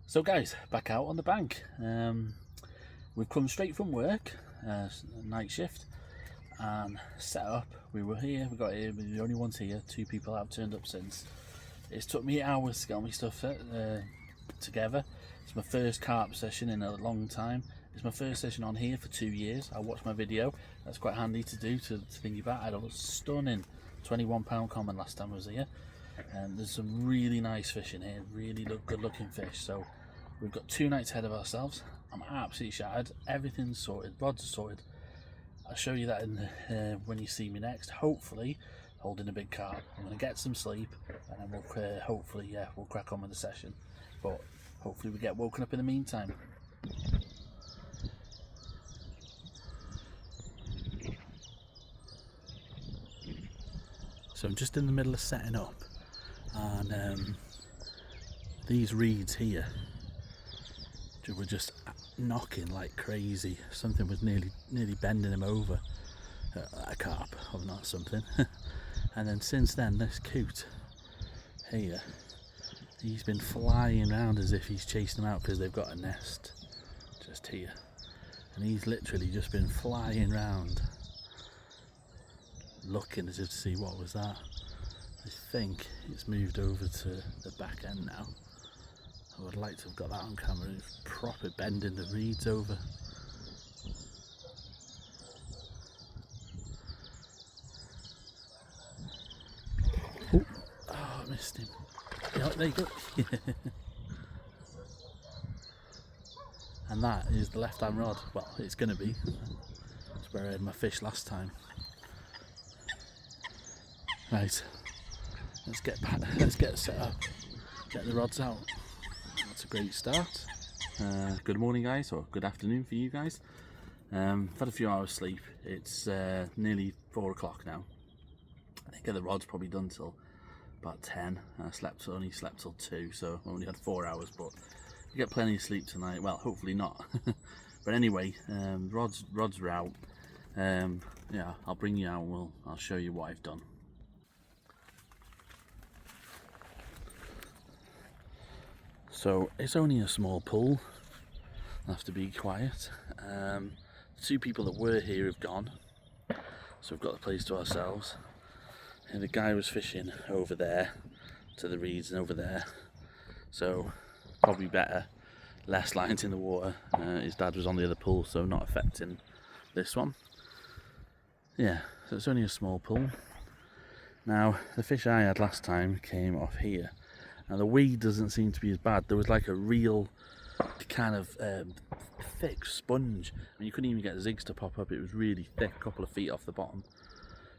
So guys, back out on the bank. We've come straight from work, night shift, and set up. We were here, we got here, we're the only ones here. 2 people have turned up since. It's took me hours to get all my stuff together. It's my first carp session in a long time. It's my first session on here for 2 years. I watched my video. That's quite handy to do, to think about. I had a stunning £21 common last time I was here. And there's some really nice fish in here, really good looking fish. So we've got 2 nights ahead of ourselves. I'm absolutely shattered. Everything's sorted, rods are sorted. I'll show you that in when you see me next, hopefully holding a big carp. I'm going to get some sleep, and then we'll hopefully we'll crack on with the session, but hopefully we get woken up in the meantime. So I'm just in the middle of setting up, and these reeds here were just knocking like crazy. Something was nearly bending him over, a carp or not something. And then since then, this coot here, he's been flying around as if he's chasing them out, because they've got a nest just here, and he's literally just been flying around looking as if to see what was that. I think it's moved over to the back end now. I would like to have got that on camera. It's proper bending the reeds over. Oh, I missed him. Yeah, there you go. And that is the left hand rod. Well, it's going to be. That's where I had my fish last time. Right, let's get back, let's get set up, get the rods out. That's a great start. Good morning guys, or good afternoon for you guys. I've had a few hours sleep. It's nearly 4 o'clock now. I think the rod's probably done till about 10. I only slept till 2, so I only had 4 hours, but you get plenty of sleep tonight. Well, hopefully not. But anyway, rods are out. Yeah, I'll bring you out and I'll show you what I've done. So it's only a small pool. I have to be quiet. The 2 people that were here have gone, so we've got the place to ourselves. And the guy was fishing over there to the reeds and over there, so probably better, less lines in the water. His dad was on the other pool, so not affecting this one. Yeah, so it's only a small pool. Now the fish I had last time came off here. Now the weed doesn't seem to be as bad. There was like a real kind of thick sponge. I mean, you couldn't even get zigs to pop up. It was really thick, a couple of feet off the bottom.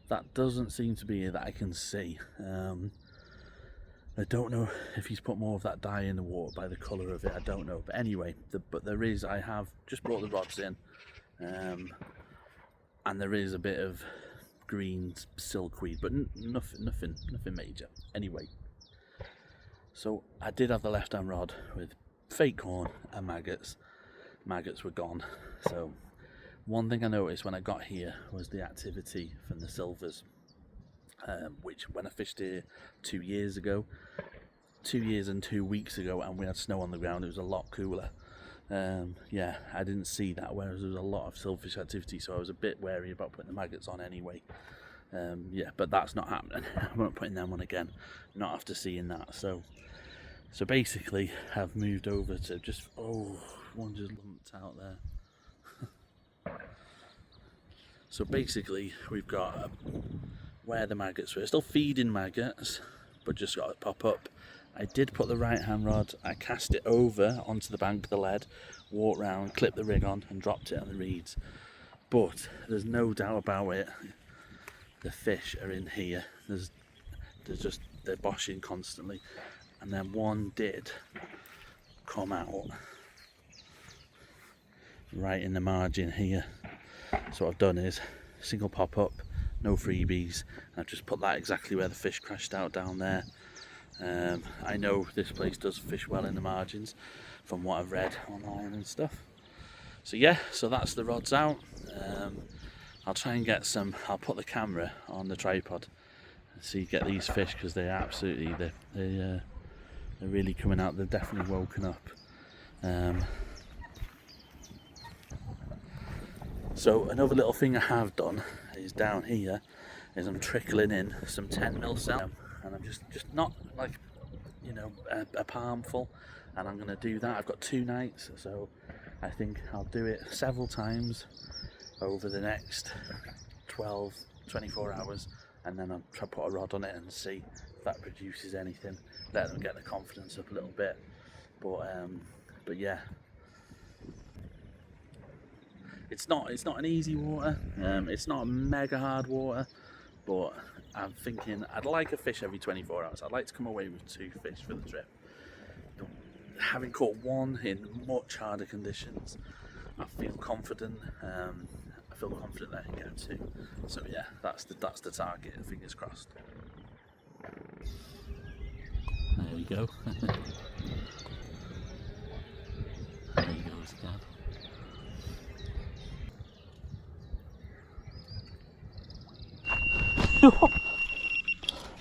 That doesn't seem to be that I can see. I don't know if he's put more of that dye in the water by the colour of it. I don't know. But anyway, but there is. I have just brought the rods in, and there is a bit of green silkweed, but nothing major. Anyway. So I did have the left hand rod with fake corn and maggots. Maggots were gone. So one thing I noticed when I got here was the activity from the silvers, which when I fished here 2 years ago, 2 years and 2 weeks ago, and we had snow on the ground, it was a lot cooler. Yeah, I didn't see that, whereas there was a lot of silverfish activity, so I was a bit wary about putting the maggots on anyway. Yeah, but that's not happening. I'm not putting them on again, not after seeing that. So basically I've moved over to just, oh, one just lumped out there. So basically we've got where the maggots were, still feeding maggots, but just got to pop up. I did put the right hand rod, I cast it over onto the bank of the lead, walked round, clipped the rig on and dropped it on the reeds. But there's no doubt about it, the fish are in here. They're boshing constantly, and then one did come out right in the margin here. So what I've done is single pop up, no freebies. I've just put that exactly where the fish crashed out down there. I know this place does fish well in the margins from what I've read online and stuff. So yeah, so that's the rods out. I'll try and get some. I'll put the camera on the tripod and see, get these fish, because they're absolutely they're really coming out. They're definitely woken up. So another little thing I have done is down here is I'm trickling in some 10mm cell, and I'm just not like, you know, a palmful, and I'm going to do that. I've got 2 nights, so I think I'll do it several times over the next 24 hours, and then I'll try to put a rod on it and see if that produces anything, let them get the confidence up a little bit. But yeah, it's not an easy water, it's not a mega hard water, but I'm thinking I'd like a fish every 24 hours. I'd like to come away with 2 fish for the trip. Having caught 1 in much harder conditions, I feel confident. I feel confident that I can get 2. So yeah, that's the target. Fingers crossed. There we go. There he goes again.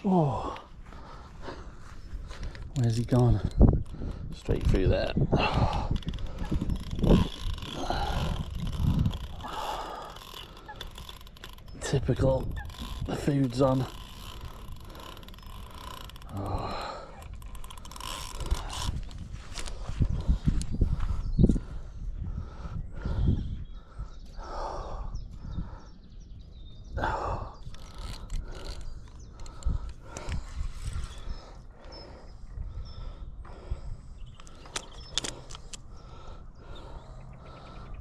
Oh, where's he gone? Straight through there. Typical. The food's on. Oh.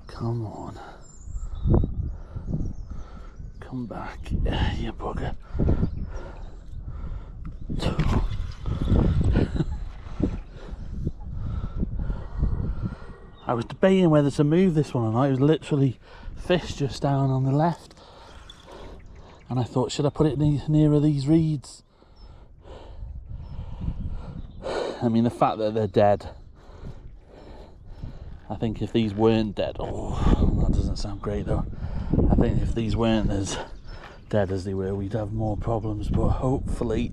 Come on. Come back, you bugger. I was debating whether to move this one or not. It was literally fish just down on the left. And I thought, should I put it nearer these reeds? I mean, the fact that they're dead. I think if these weren't dead, oh, that doesn't sound great though. I think if these weren't as dead as they were, we'd have more problems, but hopefully,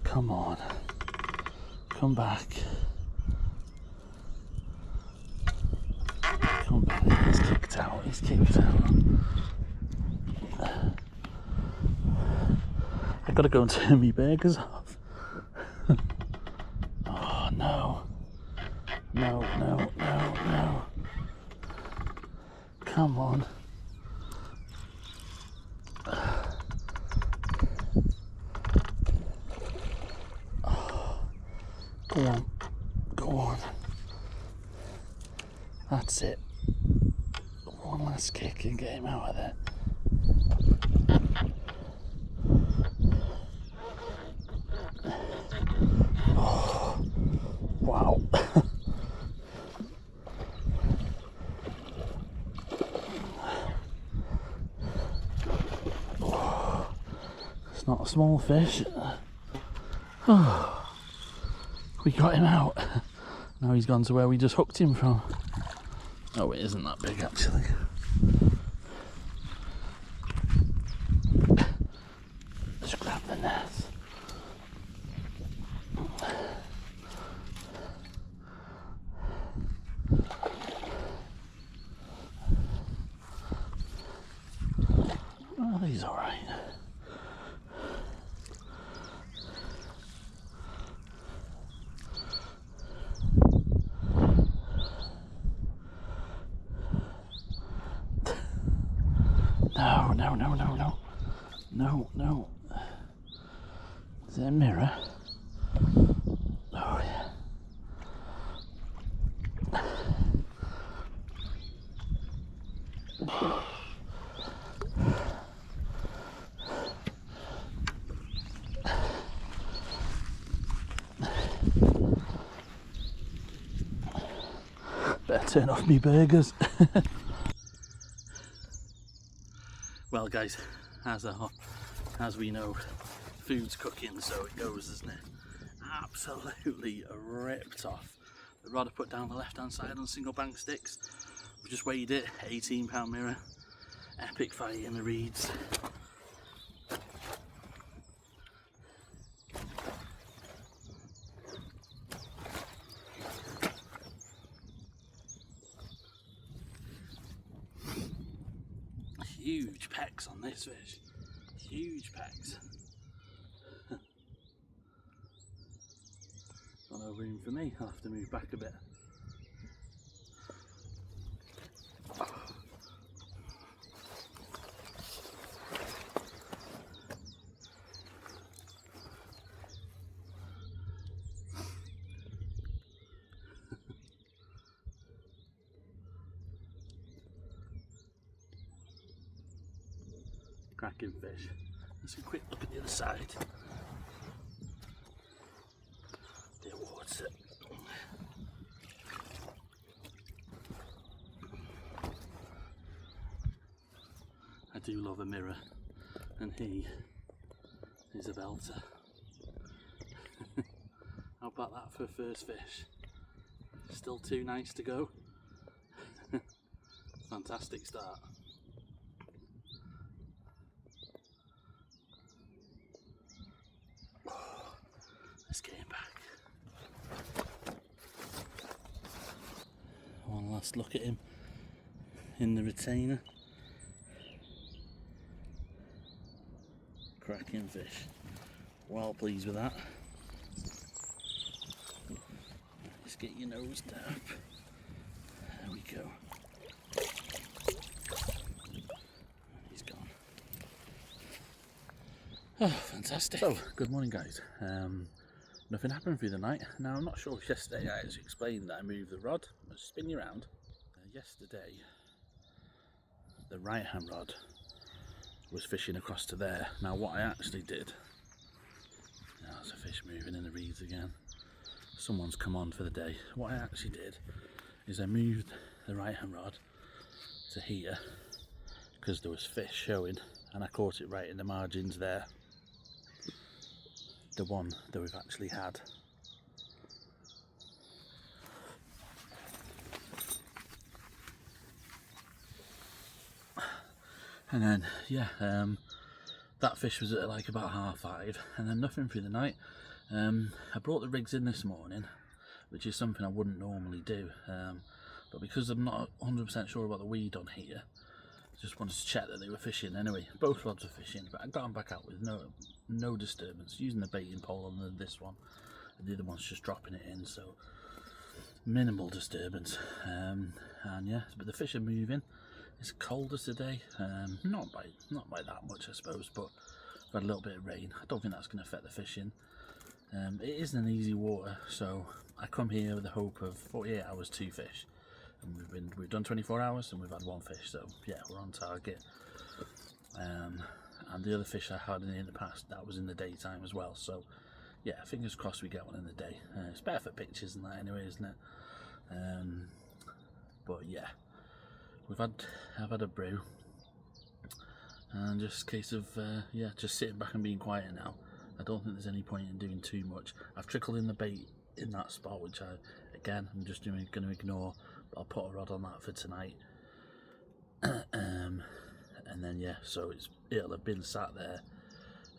come on, come back, come back. He's kicked out, I've got to go and turn my burgers off. Oh no. No. Come on. Oh. Go on. That's it. One last kick and get him out of there. Oh. Wow. It's not a small fish. Oh, we got him out. Now he's gone to where we just hooked him from. Oh, it isn't that big actually. Just grab the net. Oh, he's all right. No. Is it a mirror? Oh yeah. Better turn off me burgers. Well guys, as we know, food's cooking, so it goes, isn't it? Absolutely ripped off. The rod I put down the left hand side on single bank sticks. We've just weighed it, 18-pound mirror. Epic fight in the reeds. Huge pecks on this fish. Huge pecks. Got no room for me, I'll have to move back a bit. Cracking fish. Let's have a quick look at the other side. Towards it. I do love a mirror, and he is a belter. How about that for a first fish? Still 2 nights to go. Fantastic start. Let's get him back. One last look at him in the retainer. Cracking fish. Well pleased with that. Let's get your nose down. There we go. He's gone. Oh, fantastic. So, good morning guys. Nothing happened through the night. Now I'm not sure if yesterday I actually explained that I moved the rod. I was spinning around. Yesterday the right hand rod was fishing across to there. Now what I actually did, there's a fish moving in the reeds again. Someone's come on for the day. What I actually did is I moved the right hand rod to here because there was fish showing, and I caught it right in the margins there. The one that we've actually had. And then that fish was at like about 5:30, and then nothing through the night. I brought the rigs in this morning, which is something I wouldn't normally do, but because I'm not 100% sure about the weed on here, just wanted to check that they were fishing. Anyway, both rods were fishing, but I got them back out with no disturbance, using the baiting pole on this one, and the other one's just dropping it in, so minimal disturbance. And yeah, but the fish are moving. It's colder today, not by that much I suppose, but we've had a little bit of rain. I don't think that's going to affect the fishing. It isn't an easy water, so I come here with the hope of 48 hours 2 fish. And we've done 24 hours and we've had 1 fish, so yeah, we're on target. And the other fish I had in the past, that was in the daytime as well, so yeah, fingers crossed we get one in the day. It's better for pictures and that anyway, isn't it? But yeah, I've had a brew, and just a case of just sitting back and being quiet now. I don't think there's any point in doing too much. I've trickled in the bait in that spot, which I'm just going to ignore, but I'll put a rod on that for tonight. And then yeah, so it'll have been sat there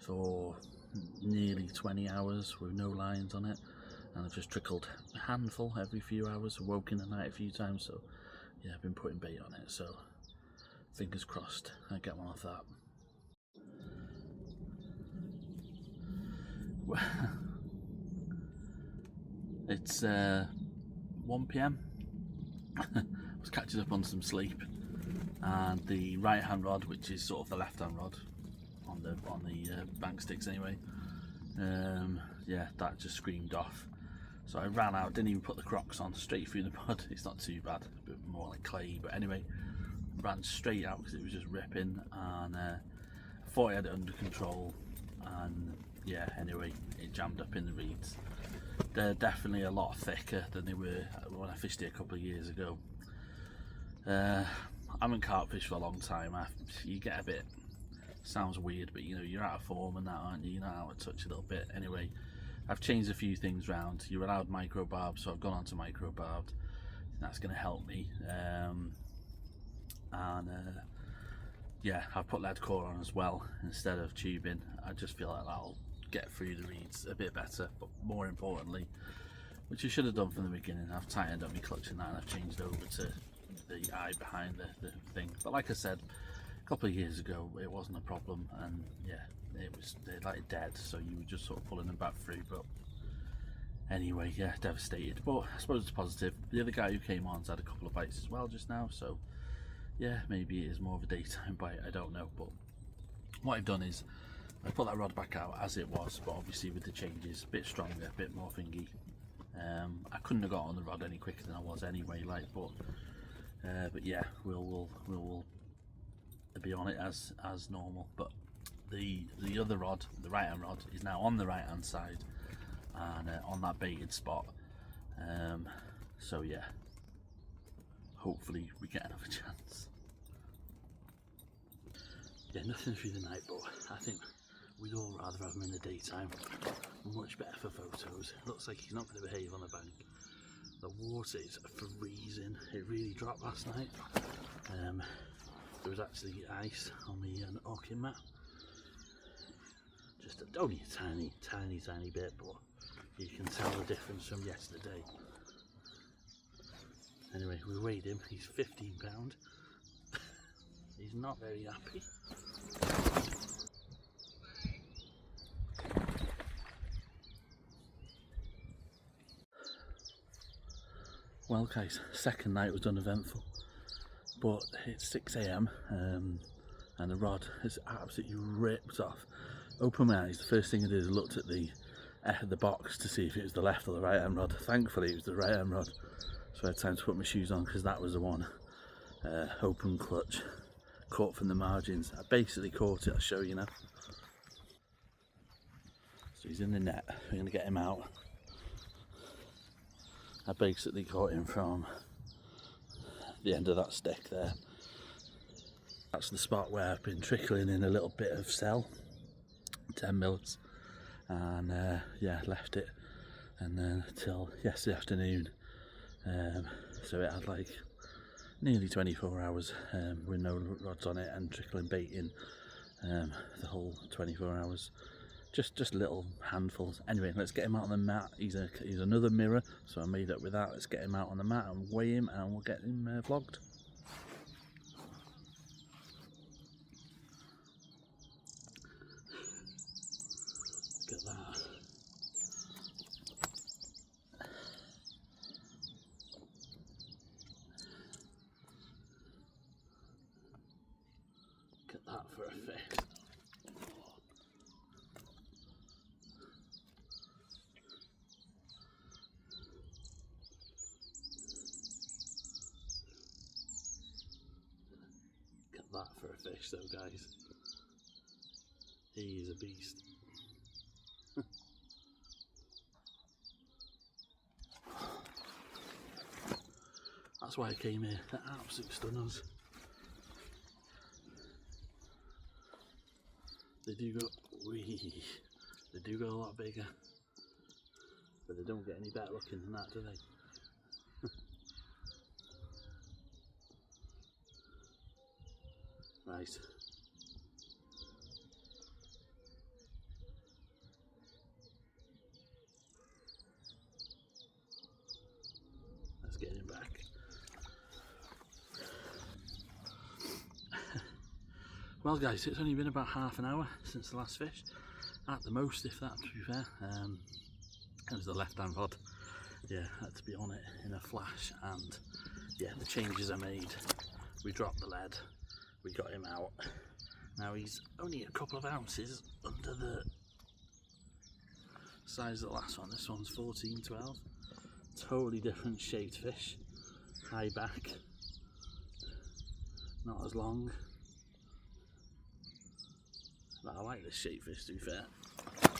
for nearly 20 hours with no lines on it, and I've just trickled a handful every few hours, woke in the night a few times, so yeah, I've been putting bait on it, so fingers crossed I get one off that. It's 1 PM. I was catching up on some sleep, and the right hand rod, which is sort of the left hand rod on the bank sticks anyway, yeah, that just screamed off. So I ran out, didn't even put the Crocs on, straight through the mud. It's not too bad, a bit more like clay, but anyway, ran straight out because it was just ripping, and I thought I had it under control, and yeah, anyway, it jammed up in the reeds. They're definitely a lot thicker than they were when I fished it a couple of years ago. I haven't carp fished for a long time. You get a bit, sounds weird, but you know, you're out of form and that, aren't you? You're not out of touch a little bit. Anyway, I've changed a few things round. You're allowed micro barb, so I've gone on to micro barbed. That's going to help me. Yeah, I've put lead core on as well instead of tubing. I just feel like that'll get through the reeds a bit better, but more importantly, which I should have done from the beginning, I've tightened up my clutch and that, and I've changed over to the eye behind the thing. But like I said, couple of years ago it wasn't a problem, and yeah, they're like dead, so you were just sort of pulling them back through. But anyway, yeah, devastated, but I suppose it's positive. The other guy who came on's had a couple of bites as well just now, so yeah, maybe it is more of a daytime bite, I don't know. But what I've done is I put that rod back out as it was, but obviously with the changes, a bit stronger, a bit more thingy. I couldn't have got on the rod any quicker than I was anyway, like, but yeah, we'll be on it as normal. But the other rod, the right hand rod, is now on the right hand side and on that baited spot. So yeah, hopefully we get another chance. Yeah, nothing through the night, but I think we'd all rather have him in the daytime. Much better for photos. Looks like he's not going to behave on the bank. The water is freezing. It really dropped last night. There was actually ice on the hooking mat. Just only a tiny bit, but you can tell the difference from yesterday. Anyway, we weighed him. He's 15 pound. He's not very happy. Well guys, second night was uneventful, but it's 6 AM and the rod is absolutely ripped off. Opened my eyes, the first thing I did is looked at the box to see if it was the left or the right hand rod. Thankfully it was the right hand rod, so I had time to put my shoes on because that was the one. Open clutch, caught from the margins. I basically caught it, I'll show you now. So he's in the net, we're going to get him out. I basically caught him from the end of that stick there. That's the spot where I've been trickling in a little bit of cell, 10 mils, and yeah, left it and then till yesterday afternoon. So it had like nearly 24 hours with no rods on it and trickling bait in the whole 24 hours. Just little handfuls. Anyway, let's get him out on the mat. He's another mirror, so I made up with that. Let's get him out on the mat and weigh him, and we'll get him vlogged. Look at that. Look at that for a fish. That for a fish though, guys. He is a beast. That's why I came here. They're absolute stunners. They do go wee. They do go a lot bigger, but they don't get any better looking than that, do they? Right. Let's get him back. Well guys, it's only been about half an hour since the last fish. At the most, if that, to be fair. It was the left hand rod. Yeah, I had to be on it in a flash, and yeah, the changes I made. We dropped the lead, we got him out. Now he's only a couple of ounces under the size of the last one. This one's 14, 12. Totally different shaped fish. High back, not as long. But I like this shaped fish, to be fair.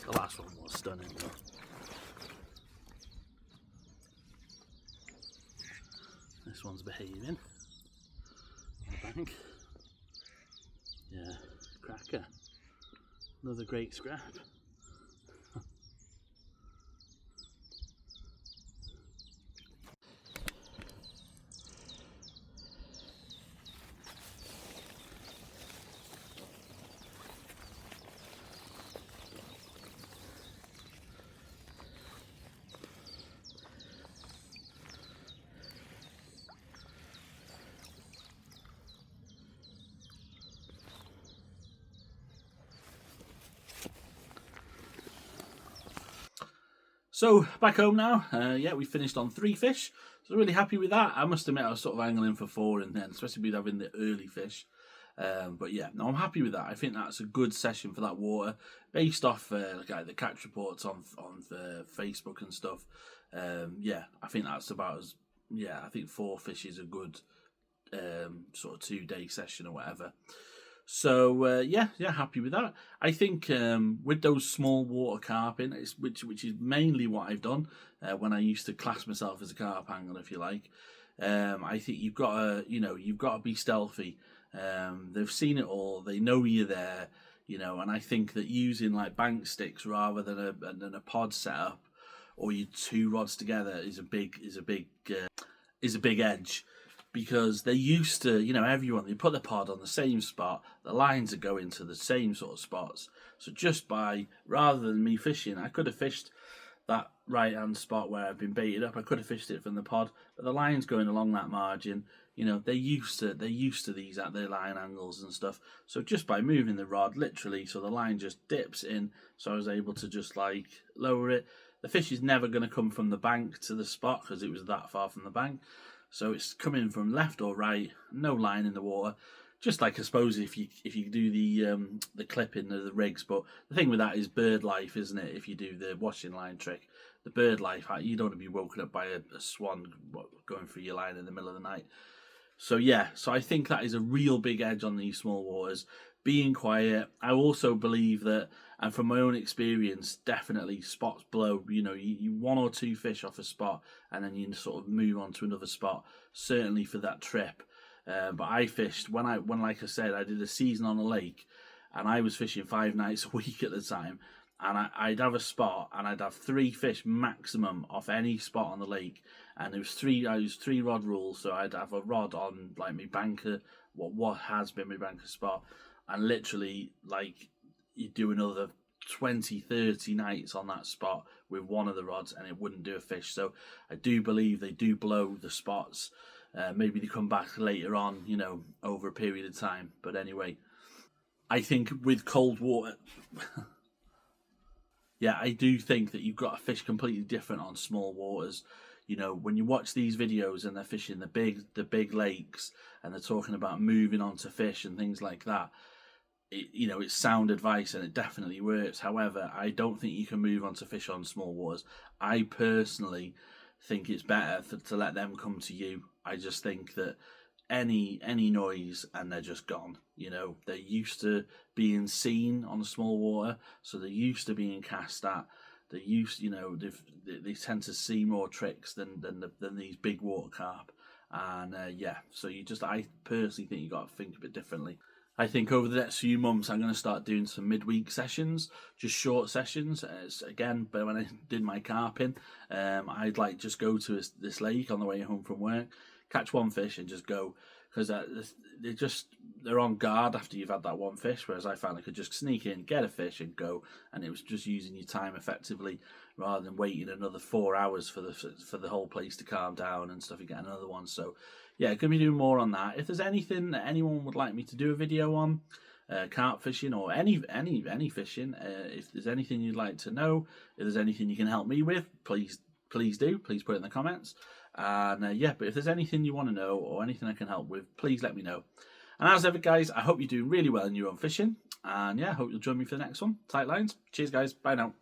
The last one was stunning though. This one's behaving on the bank. Yeah, cracker. Another great scrap. So back home now. Yeah, we finished on 3 fish. So really happy with that. I must admit I was sort of angling for 4 in then, especially with having the early fish. But yeah, no, I'm happy with that. I think that's a good session for that water, based off like the catch reports on Facebook and stuff. Yeah, I think that's about as I think 4 fish is a good sort of 2-day session or whatever. So yeah, happy with that. I think with those small water carping, which is mainly what I've done when I used to class myself as a carp angler, if you like. I think you've got to be stealthy. They've seen it all. They know you're there. And I think that using like bank sticks rather than a pod setup, or your 2 rods together is a big edge. Because they used to, everyone, they put the pod on the same spot, the lines are going to the same sort of spots. So just rather than me fishing, I could have fished that right-hand spot where I've been baited up. I could have fished it from the pod, but the line's going along that margin. They're used to these at their line angles and stuff. So just by moving the rod, literally, so the line just dips in, so I was able to just like lower it. The fish is never going to come from the bank to the spot because it was that far from the bank. So it's coming from left or right, no line in the water. Just like I suppose if you do the clipping of the rigs, but the thing with that is bird life, isn't it? If you do the washing line trick, the bird life, you don't want to be woken up by a swan going through your line in the middle of the night. So yeah, so I think that is a real big edge on these small waters. Being quiet. I also believe that, and from my own experience, definitely spots blow. You 1 or 2 fish off a spot, and then you sort of move on to another spot. Certainly for that trip. But I fished when like I said, I did a season on a lake, and I was fishing 5 nights a week at the time. And I'd have a spot, and I'd have 3 fish maximum off any spot on the lake. And I used 3 rod rule, so I'd have a rod on like my banker, what has been my banker spot, and literally like you do another 20, 30 nights on that spot with one of the rods, and it wouldn't do a fish. So I do believe they do blow the spots. Maybe they come back later on, over a period of time. But anyway, I think with cold water. Yeah, I do think that you've got to fish completely different on small waters. When you watch these videos and they're fishing the big lakes, and they're talking about moving on to fish and things like that, it's sound advice and it definitely works. However, I don't think you can move on to fish on small waters. I personally think it's better to let them come to you. I just think that any noise and they're just gone. They're used to being seen on a small water, so they're used to being cast at. They're used, they tend to see more tricks than these big water carp. And so I personally think you got to think a bit differently. I think over the next few months, I'm going to start doing some midweek sessions, just short sessions. Again, but when I did my carping, I'd like just go to this lake on the way home from work, catch 1 fish and just go, because they're on guard after you've had that 1 fish, whereas I found I could just sneak in, get a fish and go, and it was just using your time effectively rather than waiting another 4 hours for the whole place to calm down and stuff and get another one. So yeah, going to be doing more on that. If there's anything that anyone would like me to do a video on, carp fishing or any fishing, if there's anything you'd like to know, if there's anything you can help me with, please do. Please put it in the comments. And but if there's anything you want to know or anything I can help with, please let me know. And as ever, guys, I hope you're doing really well in your own fishing. And yeah, I hope you'll join me for the next one. Tight lines. Cheers, guys. Bye now.